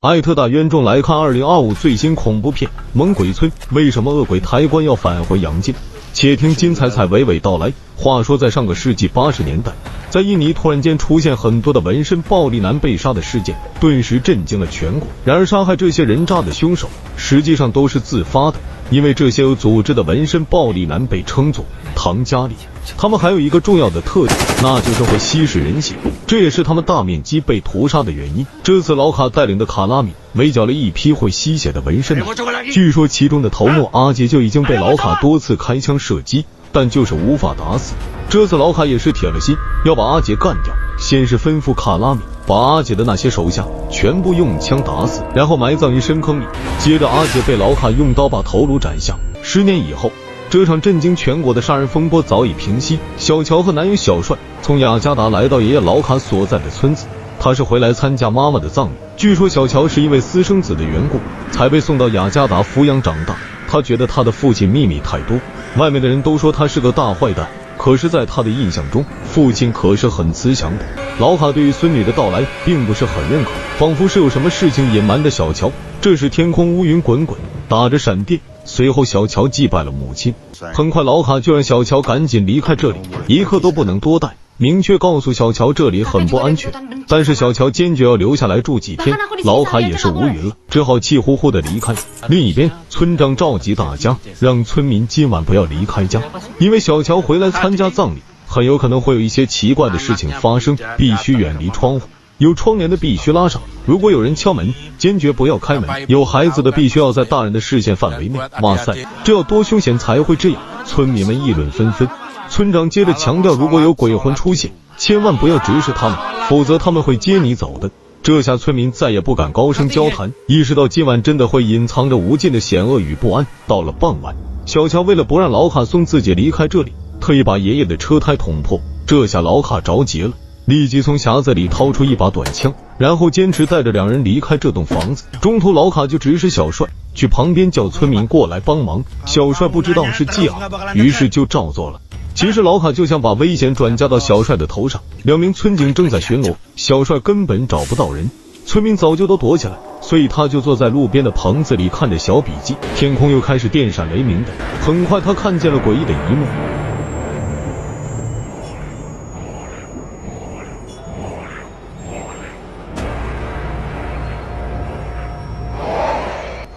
艾特大冤种来看2025最新恐怖片《猛鬼村》，为什么恶鬼抬棺要返回阳间？且听金彩彩娓娓道来。话说在上个世纪80年代，在印尼突然间出现很多的纹身暴力男被杀的事件，顿时震惊了全国。然而杀害这些人渣的凶手实际上都是自发的，因为这些有组织的纹身暴力男被称作唐加利。他们还有一个重要的特点，那就是会吸食人血，这也是他们大面积被屠杀的原因。这次老卡带领的卡拉米围剿了一批会吸血的纹身男，据说其中的头目阿杰就已经被老卡多次开枪射击，但就是无法打死。这次老卡也是铁了心要把阿杰干掉，先是吩咐卡拉米把阿杰的那些手下全部用枪打死，然后埋葬于深坑里。接着阿杰被老卡用刀把头颅斩下。10年以后，这场震惊全国的杀人风波早已平息。小乔和男友小帅从雅加达来到爷爷老卡所在的村子，他是回来参加妈妈的葬礼。据说小乔是因为私生子的缘故才被送到雅加达抚养长大，他觉得他的父亲秘密太多，外面的人都说他是个大坏蛋，可是在他的印象中，父亲可是很慈祥的。老卡对于孙女的到来并不是很认可，仿佛是有什么事情隐瞒的小乔。这时天空乌云滚滚，打着闪电，随后小乔祭拜了母亲。很快老卡就让小乔赶紧离开这里，一刻都不能多待，明确告诉小乔这里很不安全。但是小乔坚决要留下来住几天，老卡也是无语了，只好气呼呼的离开。另一边，村长召集大家，让村民今晚不要离开家，因为小乔回来参加葬礼，很有可能会有一些奇怪的事情发生，必须远离窗户，有窗帘的必须拉上，如果有人敲门，坚决不要开门，有孩子的必须要在大人的视线范围内。哇塞，这要多凶险才会这样？村民们议论纷纷。村长接着强调，如果有鬼魂出现，千万不要直视他们，否则他们会接你走的。这下村民再也不敢高声交谈，意识到今晚真的会隐藏着无尽的险恶与不安。到了傍晚，小乔为了不让老卡送自己离开这里，特意把爷爷的车胎捅破。这下老卡着急了，立即从匣子里掏出一把短枪，然后坚持带着两人离开这栋房子。中途老卡就指使小帅去旁边叫村民过来帮忙，小帅不知道是计划，于是就照做了。其实老卡就想把危险转嫁到小帅的头上。2名村警正在巡逻，小帅根本找不到人，村民早就都躲起来，所以他就坐在路边的棚子里看着小笔记。天空又开始电闪雷鸣的，很快他看见了诡异的一幕。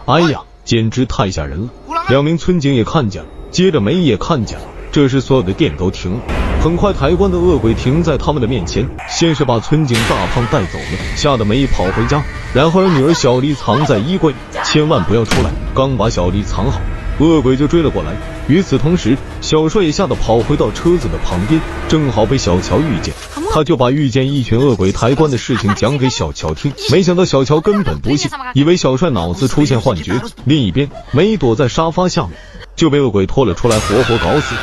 哎呀，简直太吓人了！2名村警也看见了，接着梅也看见了。这时所有的电都停了，很快抬棺的恶鬼停在他们的面前，先是把村警大胖带走了，吓得梅跑回家，然后让女儿小丽藏在衣柜里，千万不要出来。刚把小丽藏好，恶鬼就追了过来。与此同时，小帅也吓得跑回到车子的旁边，正好被小乔遇见，他就把遇见一群恶鬼抬棺的事情讲给小乔听。没想到小乔根本不信，以为小帅脑子出现幻觉。另一边，梅躲在沙发下面，就被恶鬼拖了出来，活活搞死。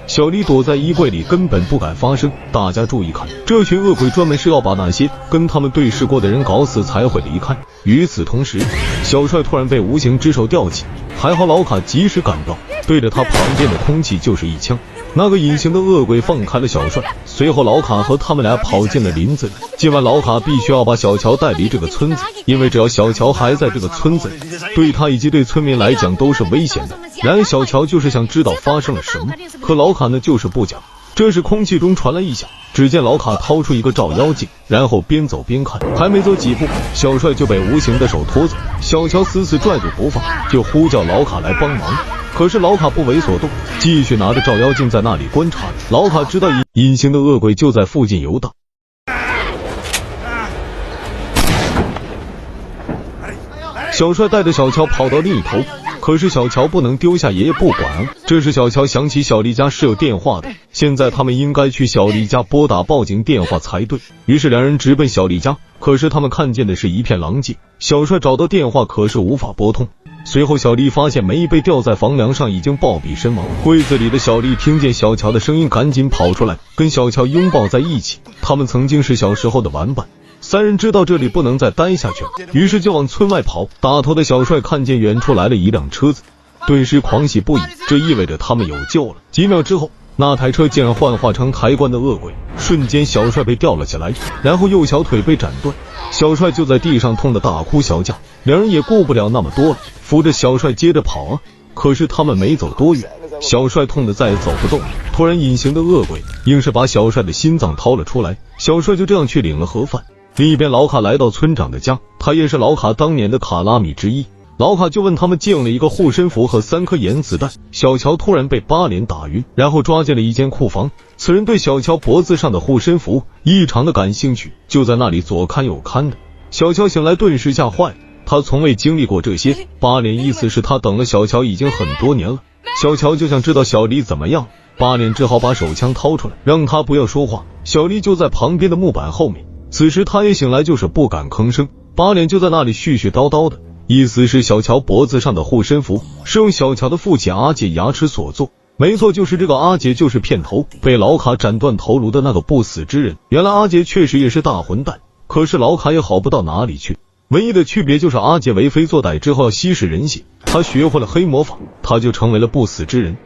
小丽躲在衣柜里，根本不敢发声。大家注意看，这群恶鬼专门是要把那些跟他们对视过的人搞死才会离开。与此同时，小帅突然被无形之手吊起，还好老卡及时赶到，对着他旁边的空气就是一枪。那个隐形的恶鬼放开了小帅，随后老卡和他们俩跑进了林子里。今晚老卡必须要把小乔带离这个村子，因为只要小乔还在这个村子里，对他以及对村民来讲都是危险的。然而小乔就是想知道发生了什么，可老卡呢就是不讲。这时空气中传来异响，只见老卡掏出一个照妖镜，然后边走边看，还没走几步，小帅就被无形的手拖走。小乔死死拽住不放，就呼叫老卡来帮忙。可是老卡不为所动，继续拿着照妖镜在那里观察。老卡知道隐形的恶鬼就在附近游荡，小帅带着小乔跑到另一头，可是小乔不能丢下爷爷不管啊。这时小乔想起小丽家是有电话的，现在他们应该去小丽家拨打报警电话才对。于是两人直奔小丽家，可是他们看见的是一片狼藉。小帅找到电话，可是无法拨通。随后小丽发现梅被吊在房梁上，已经暴毙身亡。柜子里的小丽听见小乔的声音，赶紧跑出来跟小乔拥抱在一起。他们曾经是小时候的玩伴，三人知道这里不能再待下去了，于是就往村外跑。大头的小帅看见远处来了一辆车子，顿时狂喜不已，这意味着他们有救了。几秒之后，那台车竟然幻化成抬棺的恶鬼，瞬间小帅被吊了起来，然后右小腿被斩断，小帅就在地上痛得大哭小叫。两人也顾不了那么多了，扶着小帅接着跑啊。可是他们没走多远，小帅痛得再也走不动了。突然隐形的恶鬼硬是把小帅的心脏掏了出来，小帅就这样去领了盒饭。另一边老卡来到村长的家，他也是老卡当年的卡拉米之一。老卡就问他们借用了一个护身符和3颗盐子弹。小乔突然被巴连打晕，然后抓进了一间库房。此人对小乔脖子上的护身符异常的感兴趣，就在那里左看右看的。小乔醒来顿时吓坏了，他从未经历过这些。巴连意思是他等了小乔已经很多年了。小乔就想知道小黎怎么样，巴连只好把手枪掏出来，让他不要说话。小黎就在旁边的木板后面，此时他也醒来，就是不敢吭声。巴连就在那里絮絮叨叨的，意思是小乔脖子上的护身符是用小乔的父亲阿杰牙齿所做。没错，就是这个阿杰，就是片头被老卡斩断头颅的那个不死之人。原来阿杰确实也是大混蛋，可是老卡也好不到哪里去。唯一的区别就是阿杰为非作歹之后要吸食人血，他学会了黑魔法，他就成为了不死之人。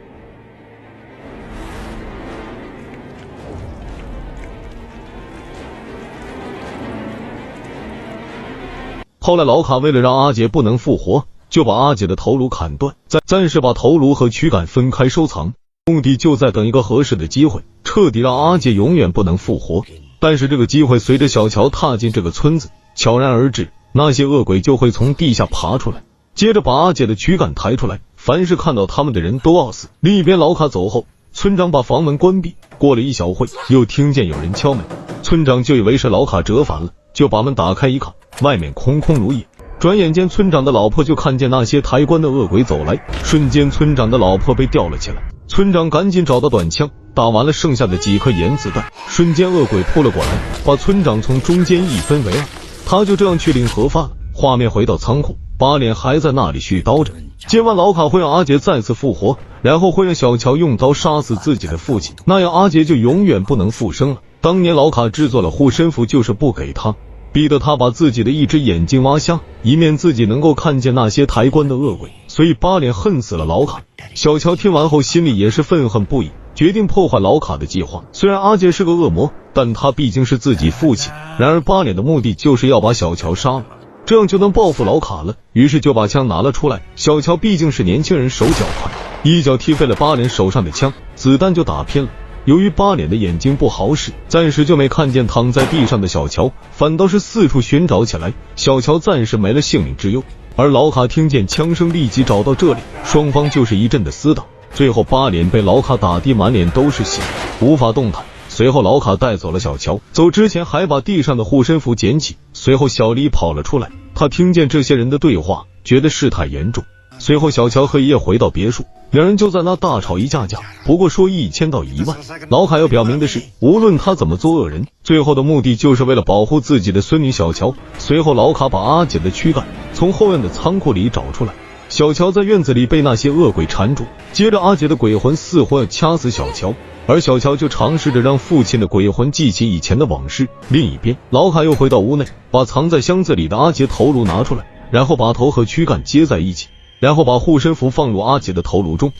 后来老卡为了让阿杰不能复活，就把阿杰的头颅砍断，暂时把头颅和躯干分开收藏，目的就在等一个合适的机会，彻底让阿杰永远不能复活。但是这个机会随着小乔踏进这个村子悄然而至，那些恶鬼就会从地下爬出来，接着把阿杰的躯干抬出来，凡是看到他们的人都要死。另一边老卡走后，村长把房门关闭，过了一小会又听见有人敲门，村长就以为是老卡折返了，就把门打开一看，外面空空如也。转眼间村长的老婆就看见那些抬棺的恶鬼走来，瞬间村长的老婆被吊了起来。村长赶紧找到短枪，打完了剩下的几颗盐子弹，瞬间恶鬼扑了过来，把村长从中间一分为二。他就这样去领盒饭了。画面回到仓库，巴脸还在那里絮叨着，今晚老卡会让阿杰再次复活，然后会让小乔用刀杀死自己的父亲，那样阿杰就永远不能复生了。当年老卡制作了护身符就是不给他，逼得他把自己的一只眼睛挖瞎，以免自己能够看见那些抬棺的恶鬼，所以巴脸恨死了老卡。小乔听完后心里也是愤恨不已，决定破坏老卡的计划。虽然阿杰是个恶魔，但他毕竟是自己父亲，然而巴脸的目的就是要把小乔杀了，这样就能报复老卡了。于是就把枪拿了出来，小乔毕竟是年轻人，手脚快，一脚踢飞了巴脸手上的枪，子弹就打偏了。由于巴脸的眼睛不好使，暂时就没看见躺在地上的小乔，反倒是四处寻找起来。小乔暂时没了性命之忧，而老卡听见枪声立即找到这里，双方就是一阵的厮打，最后巴脸被老卡打的满脸都是血，无法动弹。随后老卡带走了小乔，走之前还把地上的护身符捡起。随后小李跑了出来，他听见这些人的对话，觉得事态严重。随后小乔和爷爷回到别墅，两人就在那大吵一架，不过说1000到1万。老卡要表明的是，无论他怎么做恶人，最后的目的就是为了保护自己的孙女小乔。随后老卡把阿姐的躯干从后院的仓库里找出来，小乔在院子里被那些恶鬼缠住，接着阿姐的鬼魂似乎要掐死小乔，而小乔就尝试着让父亲的鬼魂记起以前的往事。另一边老卡又回到屋内，把藏在箱子里的阿杰头颅拿出来，然后把头和躯干接在一起，然后把护身符放入阿杰的头颅中。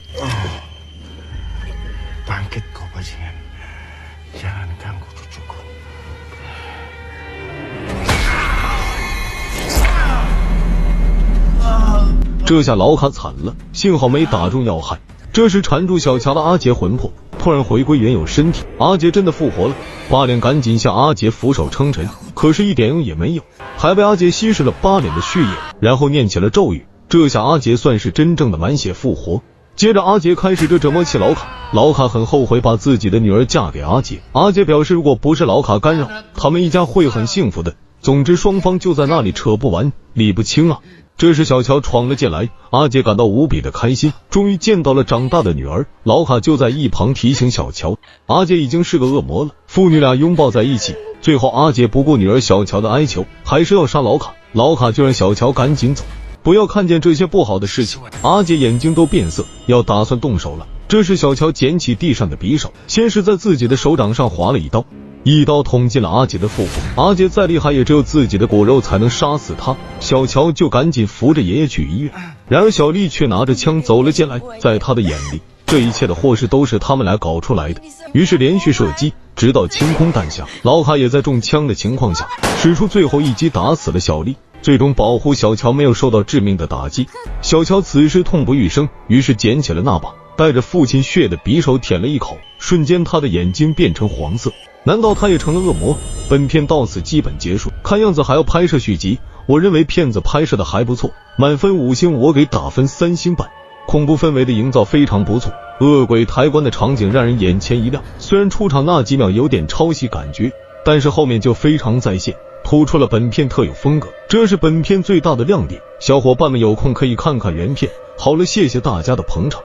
这下老卡惨了，幸好没打中要害。这时缠住小乔的阿杰魂魄突然回归原有身体，阿杰真的复活了。巴脸赶紧向阿杰俯首称臣，可是一点用也没有，还被阿杰吸食了巴脸的血液，然后念起了咒语。这下阿杰算是真正的满血复活。接着阿杰开始折磨起老卡，老卡很后悔把自己的女儿嫁给阿杰。阿杰表示如果不是老卡干扰，他们一家会很幸福的。总之双方就在那里扯不完理不清啊。这时小乔闯了进来，阿杰感到无比的开心，终于见到了长大的女儿。老卡就在一旁提醒小乔，阿杰已经是个恶魔了。父女俩拥抱在一起，最后阿杰不顾女儿小乔的哀求，还是要杀老卡。老卡就让小乔赶紧走，不要看见这些不好的事情。阿杰眼睛都变色，要打算动手了。这时小乔捡起地上的匕首，先是在自己的手掌上划了一刀，一刀捅进了阿杰的腹部。阿杰再厉害，也只有自己的骨肉才能杀死他。小乔就赶紧扶着爷爷去医院，然而小丽却拿着枪走了进来。在他的眼里，这一切的祸事都是他们俩搞出来的，于是连续射击，直到清空弹匣。老卡也在中枪的情况下使出最后一击，打死了小丽，最终保护小乔没有受到致命的打击。小乔此时痛不欲生，于是捡起了那把带着父亲血的匕首，舔了一口，瞬间他的眼睛变成黄色。难道他也成了恶魔？本片到此基本结束，看样子还要拍摄续集。我认为片子拍摄的还不错，满分5星，我给打分3星半。恐怖氛围的营造非常不错，恶鬼抬棺的场景让人眼前一亮，虽然出场那几秒有点抄袭感觉，但是后面就非常在线，突出了本片特有风格，这是本片最大的亮点。小伙伴们有空可以看看原片。好了，谢谢大家的捧场。